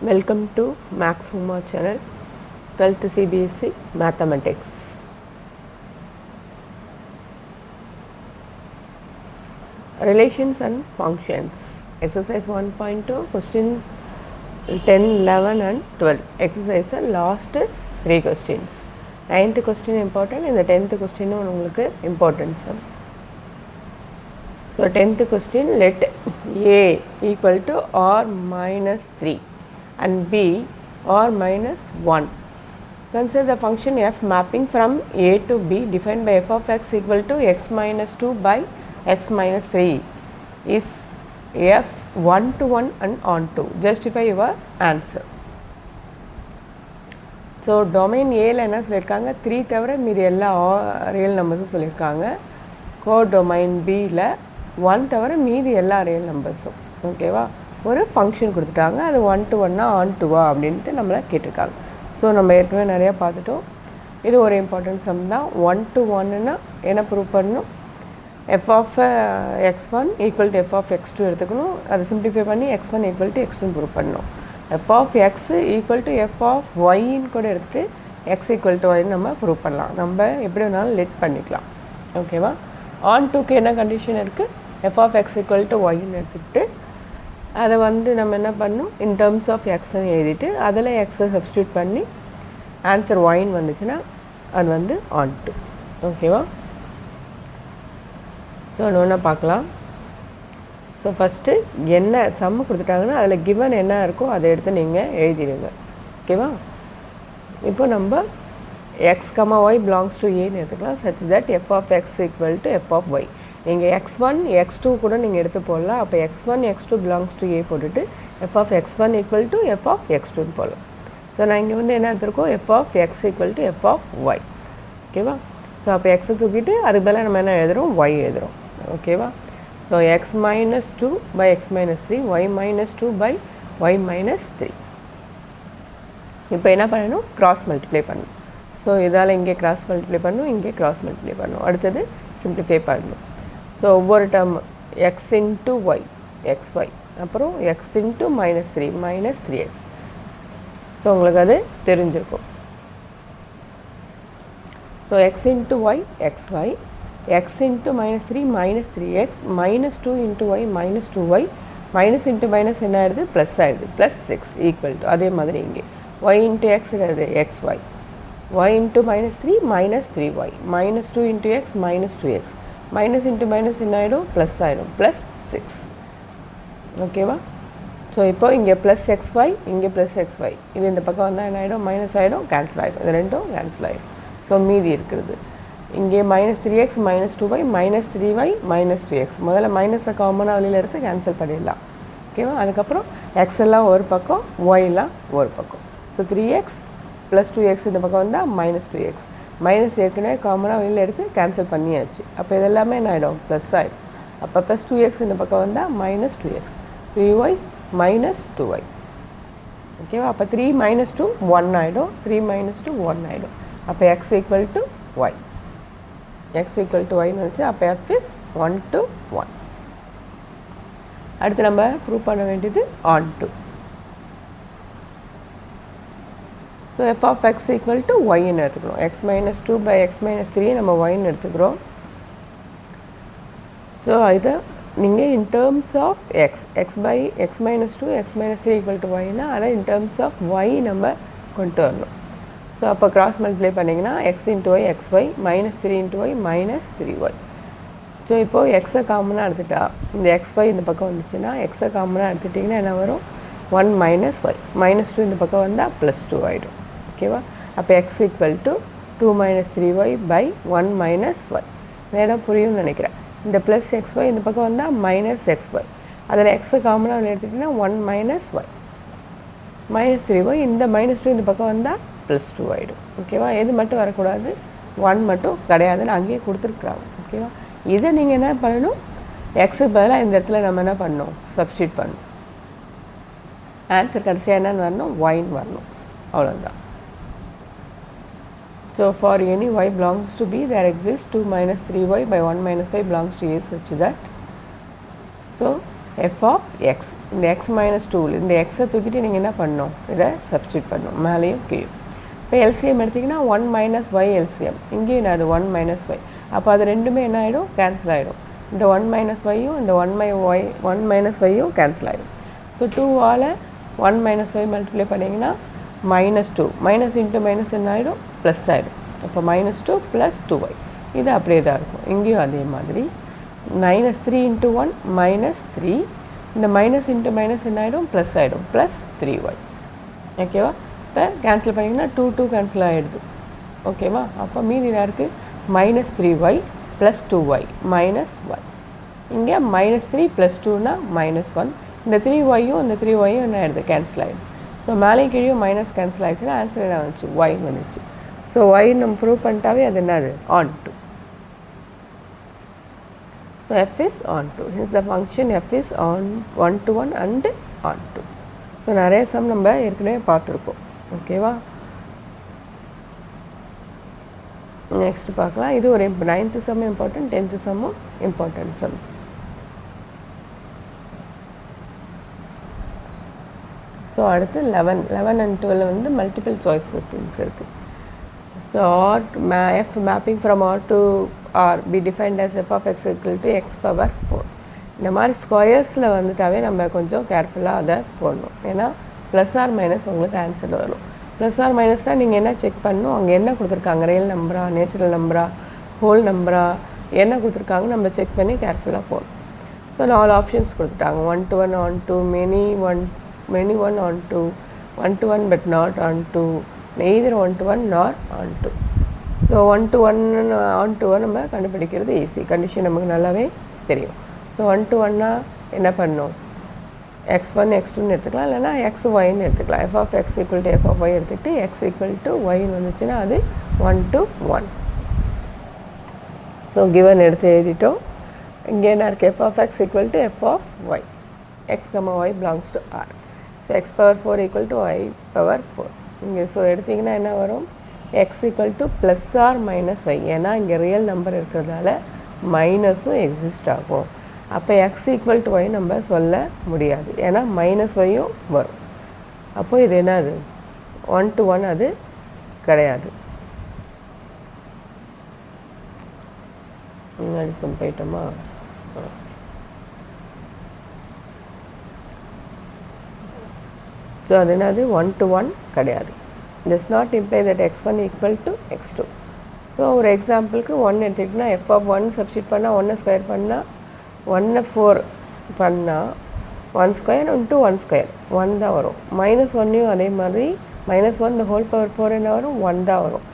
Welcome to Max Huma channel, 12th CBSE Mathematics. Relations and functions. Exercise 1.2, questions 10, 11 and 12. Exercise last 3 questions. 9th question important, and the 10th question உங்களுக்கு importance. So 10th question, let A equal to R minus 3 and B R minus 1. Consider the function f mapping from A to B defined by f of x equal to x minus 2 by x minus 3 is f 1 to 1 and on to. Justify your answer. So domain A ல என்ன சொல்லியிருக்காங்க, 3 தவிர மீதி எல்லா real நம்பர்ஸும் சொல்லியிருக்காங்க. Codomain பியில் 1 தவிர மீதி எல்லா ரியல் நம்பர்ஸும். ஓகேவா, ஒரு ஃபங்க்ஷன் கொடுத்துட்டாங்க, அது 1 to 1 ஆன் டுவா அப்படின்ட்டு நம்மளை கேட்டிருக்காங்க. ஸோ நம்ம ஏற்கனவே நிறையா பார்த்துட்டோம். இது ஒரு இம்பார்ட்டன்ட் சம் தான். 1 to 1ன்னா என்ன ப்ரூவ் பண்ணணும், f of x1 equal to f of x2 எடுத்துக்கணும். அதை சிம்பிளிஃபை பண்ணி x1 equal to x2 prove பண்ணணும். F of x equal to f of ஒய்ன்னு கூட எடுத்துகிட்டு எக்ஸ் ஈக்குவல் டு ஒய்ன்னு நம்ம ப்ரூவ் பண்ணலாம். நம்ம எப்படி வேணாலும் லெட் பண்ணிக்கலாம். ஓகேவா, ஆன் டூக்கு என்ன கண்டிஷன் இருக்குது, f of x equal to ஒய்ன்னு எடுத்துக்கிட்டு அதை நம்ம என்ன பண்ணணும், இன் டேர்ம்ஸ் ஆஃப் எக்ஸ்ன்னு எழுதிட்டு அதில் எக்ஸை சப்ஸ்டியூட் பண்ணி ஆன்சர் ஒயின்னு வந்துச்சுன்னா அது ஆன் டூ. ஓகேவா, ஸோ ஒன்று பார்க்கலாம். ஸோ ஃபஸ்ட்டு என்ன சம்மு கொடுத்துட்டாங்கன்னா அதில் கிவன் என்ன இருக்கோ அதை எடுத்து நீங்கள் எழுதிடுங்க. ஓகேவா, இப்போ நம்ம x comma y belongs to ஏன்னு எடுத்துக்கலாம். Such that f of x equal to f of y. நீங்கள் x1 x2 கூட நீங்கள் எடுத்து போடலாம். அப்போ x1 x2 belongs to A போட்டுட்டு f of x1 equal to f of x2ன்னு போடலாம். ஸோ நான் இங்கே என்ன எடுத்துருக்கோம், f of x equal to f of y. ஓகேவா, ஸோ அப்போ எக்ஸை தூக்கிட்டு அதுக்கு பதிலாக நம்ம என்ன எழுதுகிறோம், ஒய் எழுதுகிறோம். ஓகேவா, so x minus 2 by x minus 3 y minus 2 by y minus 3. இப்போ என்ன பண்ணணும், கிராஸ் மல்டிப்ளை பண்ணணும். ஸோ இதால் இங்கே கிராஸ் மல்டிப்ளை பண்ணணும், இங்கே கிராஸ் மல்டிப்ளை பண்ணணும். அடுத்தது சிம்பிளிஃபை பண்ணணும். ஸோ ஒவ்வொரு term x into y x y, அப்புறம் x into minus 3 minus 3x. So உங்களுக்கு அது தெரிஞ்சிருக்கும். So x into y x y, x into minus 3 minus 3x, minus 2 into y minus 2y, minus into minus என்ன ஆகிடுது, plus ஆகிடுது, plus 6 equal to. அதே மாதிரி இங்கே ஒய் இன்ட்டு எக்ஸ் என்னது, x y, y into minus 3 minus 3y, minus 2 into x minus 2x, minus into minus என்ன ஆகிடும், plus ஆகிடும், ப்ளஸ் 6. ஓகேவா, ஸோ இப்போ இங்கே ப்ளஸ் எக்ஸ் ஒய், இங்கே ப்ளஸ் எக்ஸ் ஒய், இது இந்த பக்கம் வந்தால் என்ன ஆகிடும், மைனஸ் ஆகிடும், கேன்சல் ஆகிடும், இது ரெண்டும் கேன்சல் ஆகிடும். ஸோ மீதி இருக்கிறது இங்கே minus 3x minus 2y minus 3y minus 2x. முதல்ல மைனஸை காமனாக வெளியில் எடுத்து கேன்சல் பண்ணிடலாம். ஓகேவா, அதுக்கப்புறம் எக்ஸ் எல்லாம் ஒரு பக்கம், ஒய்லாம் ஒரு பக்கம். ஸோ 3x ப்ளஸ் 2x இந்த பக்கம் வந்தால் மைனஸ் 2x, மைனஸ் ஏற்கனவே காமனாக வெளியில் எடுத்து கேன்சல் பண்ணியாச்சு. அப்போ இதெல்லாமே என்ன ஆகிடும், ப்ளஸ் ஆகிடும். அப்போ ப்ளஸ் 2x இந்த பக்கம் வந்தால் minus 2x, 3y minus 2y. ஓகேவா, அப்போ 3 மைனஸ் 2 1 ஆகிடும், 3 மைனஸ் 2 1 ஆகிடும். அப்போ x equal to y, x equal to ஒய்னு வந்துச்சு. அப்போ எஃப் இஸ் 1 to 1. அடுத்து நம்ம ப்ரூவ் பண்ண வேண்டியது onto. So f of x equal to ஒய்ன்னு எடுத்துக்கிறோம். X minus 2 by x minus 3 நம்ம ஒய்ன்னு எடுத்துக்கிறோம். ஸோ இதை நீங்கள் in terms of x, x by x minus 2 x minus 3 equal to ஒய்னா அதை இன் டேர்ம்ஸ் ஆஃப் ஒய் நம்ம கொண்டு வரணும். ஸோ அப்போ கிராஸ் மல்டிப்ளை பண்ணிங்கன்னா x into y x y minus 3 into y minus 3y. So இப்போது எக்ஸை காமனாக எடுத்துட்டா இந்த எக்ஸ் ஒய் இந்த பக்கம் வந்துச்சுன்னா எக்ஸை காமனாக எடுத்துட்டிங்கன்னா என்ன வரும், 1 மைனஸ் ஒய், மைனஸ் 2 இந்த பக்கம் வந்தால் ப்ளஸ் 2 ஆகிடும். ஓகேவா, அப்போ x equal to 2 minus 3y by 1 minus y. நேரம் புரியும்னு நினைக்கிறேன். இந்த ப்ளஸ் எக்ஸ் ஒய் இந்த பக்கம் வந்தால் மைனஸ் எக்ஸ் ஒய், அதில் எக்ஸை காமனாக எடுத்துட்டிங்கன்னா 1 மைனஸ் ஒய் மைனஸ் 3y, இந்த மைனஸ் 2 இந்த பக்கம் வந்தால் ப்ளஸ் 2 ஆகிடும். ஓகேவா, எது மட்டும் வரக்கூடாது, 1 மட்டும் கிடையாதுன்னு அங்கேயே கொடுத்துருக்குறாங்க. ஓகேவா, இதை நீங்கள் என்ன பண்ணணும், எக்ஸுக்கு பதிலாக இந்த இடத்துல நம்ம என்ன பண்ணணும், சப்ஸ்டியூட் பண்ணணும். ஆன்சர் கடைசியாக என்னன்னு வரணும், ஒய்ன்னு வரணும். அவ்வளோதான். So for any y belongs to B there exists 2 minus 3y by 1 minus y belongs to A such that, so f of x இந்த எக்ஸ் மைனஸ் டூவில் இந்த எக்ஸை தூக்கிட்டு நீங்கள் என்ன பண்ணணும், இதை சப்ஸ்டியூட் பண்ணணும் மேலேயும் கீழே. இப்போ எல்சிஎம் எடுத்திங்கன்னா 1 மைனஸ் ஒய் எல்சிஎம், இங்கேயும் என்ன அது 1 மைனஸ் ஒய். அப்போ அது ரெண்டுமே என்ன ஆகிடும், கேன்சல் ஆகிடும். இந்த 1 மைனஸ் ஒய்யும் இந்த 1 மைனஸ் ஒய்யும் கேன்சல் ஆகிடும். ஸோ 2ஆல் 1 மைனஸ் ஒய் மல்டிப்ளை பண்ணிங்கன்னா -2, மைனஸ் இன்ட்டு மைனஸ் என்ன ஆகிடும், ப்ளஸ் ஆகிடும். அப்போ -2 ப்ளஸ் 2y, இது அப்படியே தான் இருக்கும். இங்கேயும் அதே மாதிரி -3 இன்ட்டு 1 -3, இந்த மைனஸ் இன்ட்டு மைனஸ் என்ன ஆகிடும், ப்ளஸ் ஆகிடும், ப்ளஸ் 3y. ஓகேவா? இப்போ கேன்சல் பண்ணிங்கன்னா 2 கேன்சல் ஆகிடுது. ஓகேவா? அப்போ மீதி என்ன இருக்குது, -3y ப்ளஸ் 2y மைனஸ் 1. இங்கே -3 ப்ளஸ் 2னா -1. இந்த 3yயும் இந்த 3yயும் என்ன ஆகிடுது, கேன்சல் ஆகிடுது. ஸோ மேலே கீழே மைனஸ் கேன்சல் ஆகிடுச்சுன்னா ஆன்சர் என்ன வந்துச்சு, y வந்துச்சு. ஸோ y நம்ம ப்ரூவ் பண்ணிட்டாவே அது என்னது, onto. So f is onto. Hence the function f is on 1-to-1 and onto. So நிறைய சம் நம்ம ஏற்கனவே பார்த்துருக்கோம். ஓகேவா? நெக்ஸ்ட் பார்க்கலாம். இது ஒரு 9th சம் இம்பார்ட்டன்ட், 10th சம்மும் இம்பார்ட்டன்ட் சம். ஸோ அடுத்து 11 and 12 வந்து மல்டிபிள் சாய்ஸ் கொஸ்டின்ஸ் இருக்குது. So f mapping from R to R be defined as f of x equal to x power 4. இந்த மாதிரி ஸ்கொயர்ஸில் வந்துட்டாவே நம்ம கொஞ்சம் கேர்ஃபுல்லாக அதை போடணும். ஏன்னா ப்ளஸ் ஆர் மைனஸ் உங்களுக்கு ஆன்சர் வரும். ப்ளஸ் ஆர் மைனஸ்னால் நீங்கள் என்ன செக் பண்ணணும், அங்கே என்ன கொடுத்துருக்காங்க, ரியல் நம்பரா, நேச்சுரல் நம்பரா, ஹோல் நம்பரா, என்ன கொடுத்துருக்காங்க நம்ம செக் பண்ணி கேர்ஃபுல்லாக போடணும். ஸோ 4 ஆப்ஷன்ஸ் கொடுத்துட்டாங்க. 1-to-1 onto, many one onto, 1-to-1 but not onto, neither 1-to-1 nor onto. So 1-to-1 onto-1 நம்ம கண்டுபிடிக்கிறது ஈஸி, கண்டிஷன் நமக்கு நல்லாவே தெரியும். ஸோ 1-to-1னா என்ன பண்ணணும், x1 x2ன்னு எடுத்துக்கலாம், இல்லைனா x(y)ன்னு எடுத்துக்கலாம். f of x equal to f of y எடுத்துக்கிட்டு x equal to y வந்துச்சுன்னா அது 1-to-1. ஸோ கிவன் எடுத்து எழுதிட்டோம். இங்கே என்ன இருக்குது, f of x equal to f of y, x, y belongs to R. So x power 4 equal to y power 4. இங்கே so எடுத்திங்கன்னா என்ன வரும், x equal to plus or minus y. ஏன்னா இங்கே ரியல் நம்பர் இருக்கிறதால மைனஸும் எக்ஸிஸ்ட் ஆகும். அப்போ x equal to y நம்ம சொல்ல முடியாது, ஏன்னா மைனஸ் ஒய்யும் வரும். அப்போ இது என்னது, 1-to-1 அது கிடையாது. முன்னாடி சம் போயிட்டோமா. ஸோ அது என்னது, 1-to-1 கிடையாது. does not imply that x1 equal to x2. So ஒரு எக்ஸாம்பிளுக்கு 1 எடுத்துக்கிட்டோன்னா f of 1 சப்ஸ்டியூட் பண்ணால் 1 ஸ்கொயர் பண்ணால் 1 4 பண்ணால் 1 ஸ்கொயர் இன்ட்டு 1 ஸ்கொயர் 1 தான் வரும். -1யும் அதே மாதிரி -1 the whole power 4 என்ன வரும், 1 தான் வரும்.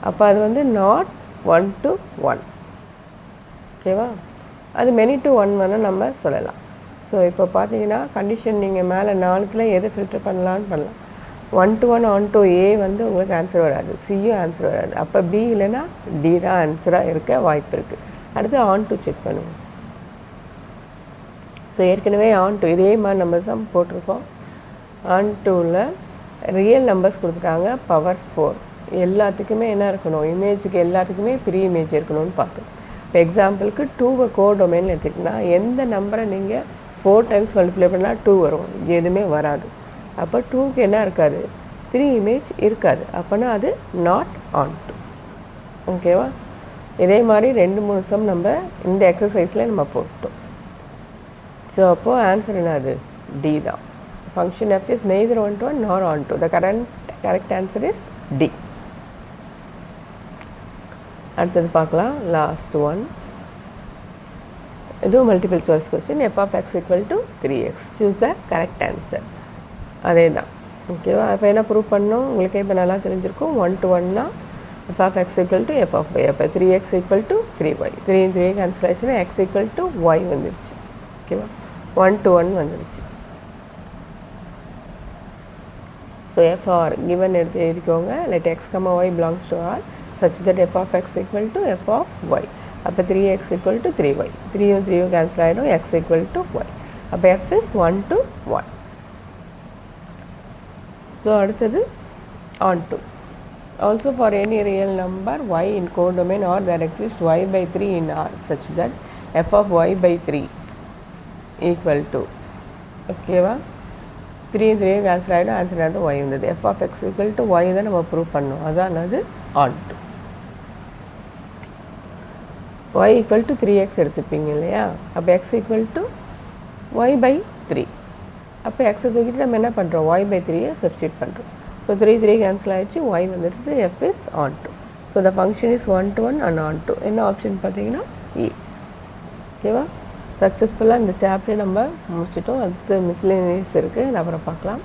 அப்போ அது வந்து நாட் 1-to-1. ஓகேவா? அது many to 1 வேணால் நம்ம சொல்லலாம். ஸோ இப்போ பார்த்தீங்கன்னா கண்டிஷன் நீங்கள் மேலே 4ல் எது ஃபில்டர் பண்ணலான்னு பண்ணலாம். 1-to-1 onto A வந்து உங்களுக்கு ஆன்சர் வராது, சியும் ஆன்சர் வராது. அப்போ B இல்லைன்னா D தான் ஆன்சராக இருக்க வாய்ப்பு இருக்குது. அடுத்து onto செக் பண்ணுவோம். ஸோ ஏற்கனவே onto இதே மாதிரி நம்ம சம் போட்டிருக்கோம். ontoவில் ரியல் நம்பர்ஸ் கொடுத்துட்டாங்க, பவர் 4. எல்லாத்துக்குமே என்ன இருக்கணும், இமேஜுக்கு எல்லாத்துக்குமே ப்ரீ இமேஜ் இருக்கணும்னு பார்த்தோம். இப்போ எக்ஸாம்பிளுக்கு 2வை கோடொமைன் எடுத்துக்கிட்டோன்னா எந்த நம்பரை நீங்கள் 4 டைம்ஸ் மல்டிப்ளை பண்ணால் 2 வரும், எதுவுமே வராது. அப்போ 2க்கு என்ன இருக்காது, ப்ரீ இமேஜ் இருக்காது. அப்போனா அது நாட் onto. ஓகேவா? இதே மாதிரி 2-3 சம் நம்ம இந்த எக்ஸசைஸில் நம்ம போட்டோம். ஸோ அப்போது ஆன்சர் என்னது, D தான். Function f is neither 1-to-1 nor onto. The correct answer is D. அடுத்தது பார்க்கலாம், லாஸ்ட் ஒன். இதுவும் multiple choice question. f of x equal to 3x. Choose the correct answer. அதே தான். ஓகேவா? அப்போ என்ன ப்ரூவ் பண்ணோம், உங்களுக்கு இப்போ நல்லா தெரிஞ்சிருக்கும். 1-to-1னா f of x equal to f of y. அப்போ 3x equal to 3y. 3 3 cancel ஆச்சுன்னா x equal to y வந்துருச்சு. ஓகேவா? 1-to-1 வந்துருச்சு. ஸோ f or given எடுத்து எழுதிக்கோங்க. let x, y belongs to R such that f of x equal to f of y. அப்போ 3x equal to 3y. 3யும் 3யும் cancel ஆகிடும், x equal to y. அப்போ f is 1-to-1. ஸோ அடுத்தது onto. Also for any real number y in codomain or there exists y by 3 in R such that f of y by 3 equal to ஓகேவா 3 cancel ஆகிடும் answer வந்து y வந்தது f of x equal to y தான் நம்ம prove பண்ணோம் அதான் அது on to y equal to 3x எடுத்துப்பீங்க இல்லையா அப்போ x equal to y by 3 அப்போ x தூக்கிட்டு நம்ம என்ன பண்ணுறோம் y by 3 சப்ஸ்டியூட் பண்ணுறோம் ஸோ 3 கேன்சல் ஆகிடுச்சு y வந்துடுது f is on to so the function is 1-to-1 and on to என்ன ஆப்ஷன் பார்த்தீங்கன்னா E ஓகேவா சக்ஸஸ்ஃபுல்லாக இந்த சாப்டர் நம்ம முடிச்சிட்டோம் அடுத்து மிஸ்லேனியஸ் இருக்குது அது அப்புறம் பார்க்கலாம்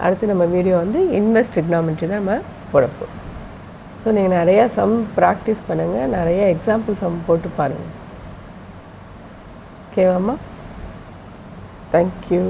அடுத்து நம்ம வீடியோ வந்து இன்வெர்ஸ் ட்ரிக்னாமெட்ரி தான் நம்ம போடப்போம் ஸோ நீங்கள் நிறையா சம் ப்ராக்டிஸ் பண்ணுங்கள் நிறைய எக்ஸாம்பிள் சம் போட்டு பாருங்கள் ஓகேவாம்மா தேங்க்யூ